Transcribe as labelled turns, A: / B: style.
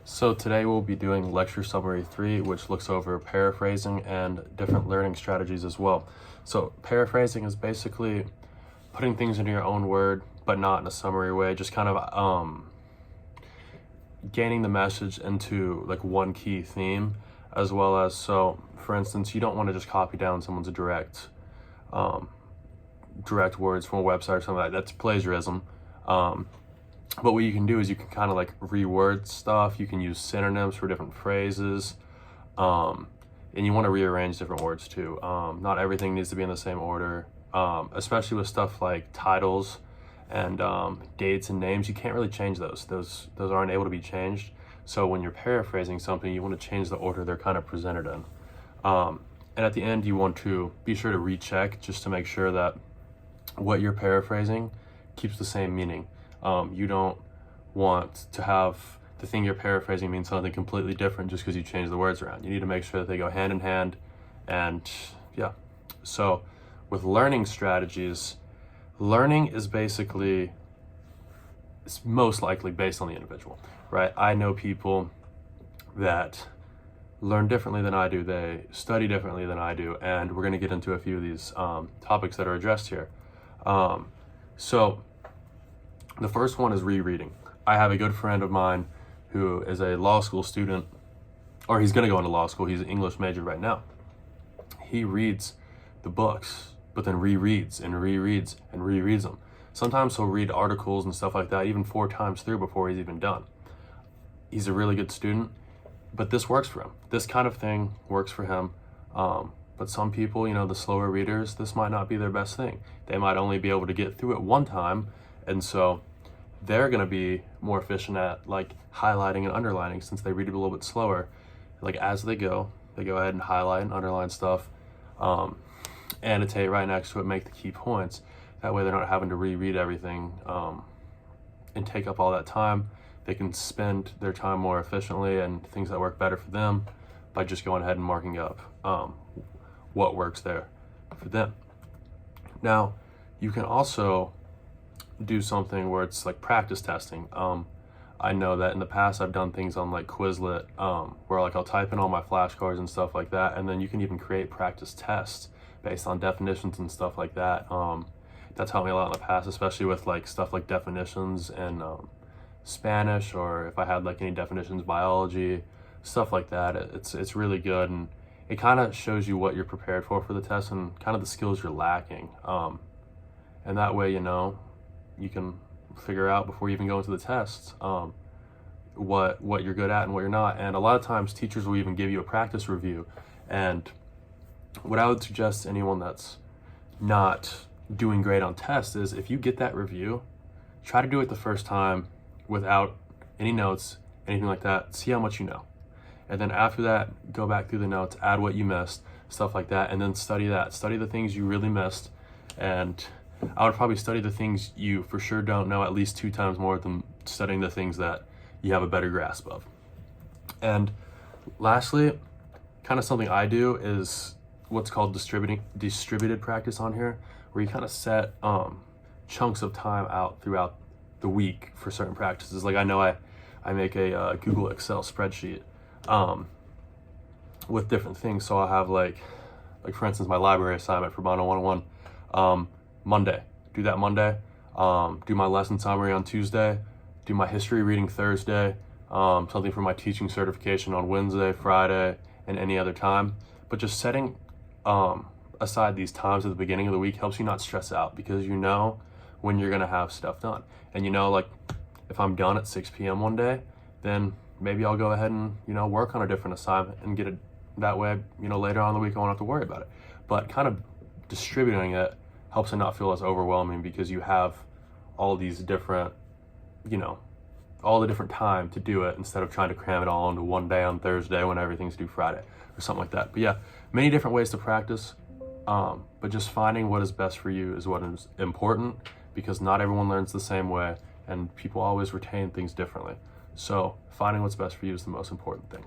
A: So today we'll be doing lecture summary 3, which looks over paraphrasing and different learning strategies as well. So paraphrasing is basically putting things into your own word, but not in a summary way, just kind of gaining the message into like one key theme, as well as, so for instance, you don't want to just copy down someone's direct words from a website or something like that. That's plagiarism. But what you can do is you can kind of like reword stuff. You can use synonyms for different phrases. And you want to rearrange different words too. Not everything needs to be in the same order, especially with stuff like titles and dates and names. You can't really change those. Those aren't able to be changed. So when you're paraphrasing something, you want to change the order they're kind of presented in. And at the end, you want to be sure to recheck just to make sure that what you're paraphrasing keeps the same meaning. You don't want to have the thing you're paraphrasing mean something completely different just because you change the words around. You need to make sure that they go hand in hand. And yeah, so with learning strategies, learning is basically, it's most likely based on the individual, right? I know people that learn differently than I do. They study differently than I do. And we're going to get into a few of these topics that are addressed here. So the first one is rereading. I have a good friend of mine who is a law school student, or he's going to go into law school. He's an English major right now. He reads the books, but then rereads and rereads and rereads them. Sometimes he'll read articles and stuff like that even 4 times through before he's even done. He's a really good student, but this works for him. This kind of thing works for him. But some people, you know, the slower readers, this might not be their best thing. They might only be able to get through it one time. And so they're going to be more efficient at like highlighting and underlining since they read it a little bit slower. Like as they go ahead and highlight and underline stuff, annotate right next to it, make the key points. That way they're not having to reread everything and take up all that time. They can spend their time more efficiently and things that work better for them by just going ahead and marking up what works there for them. Now, you can also do something where it's like practice testing. I know that in the past I've done things on like Quizlet where like I'll type in all my flashcards and stuff like that, and then you can even create practice tests based on definitions and stuff like that. That's helped me a lot in the past, especially with like stuff like definitions and Spanish, or if I had like any definitions, biology, stuff like that. It's really good, and it kind of shows you what you're prepared for the test and kind of the skills you're lacking. And that way, you know, you can figure out before you even go into the test what you're good at and what you're not. And a lot of times teachers will even give you a practice review. And what I would suggest to anyone that's not doing great on tests is if you get that review, try to do it the first time without any notes, anything like that. See how much you know. And then after that, go back through the notes, add what you missed, stuff like that, and then study that. Study the things you really missed. And I would probably study the things you for sure don't know at least 2 times more than studying the things that you have a better grasp of. And lastly, kind of something I do is what's called distributed practice on here, where you kind of set chunks of time out throughout the week for certain practices. Like I know I make a Google Excel spreadsheet with different things. So I'll have like for instance, my library assignment for Bono 101, Monday, do that Monday, do my lesson summary on Tuesday, do my history reading Thursday, something for my teaching certification on Wednesday, Friday, and any other time. But just setting aside these times at the beginning of the week helps you not stress out, because you know when you're gonna have stuff done. And you know, like if I'm done at 6 p.m. one day, then maybe I'll go ahead and, you know, work on a different assignment and get it that way, you know, later on in the week I won't have to worry about it. But kind of distributing it helps it not feel as overwhelming, because you have all these different, you know, all the different time to do it instead of trying to cram it all into one day on Thursday when everything's due Friday or something like that. But yeah, many different ways to practice, but just finding what is best for you is what is important, because not everyone learns the same way and people always retain things differently. So finding what's best for you is the most important thing.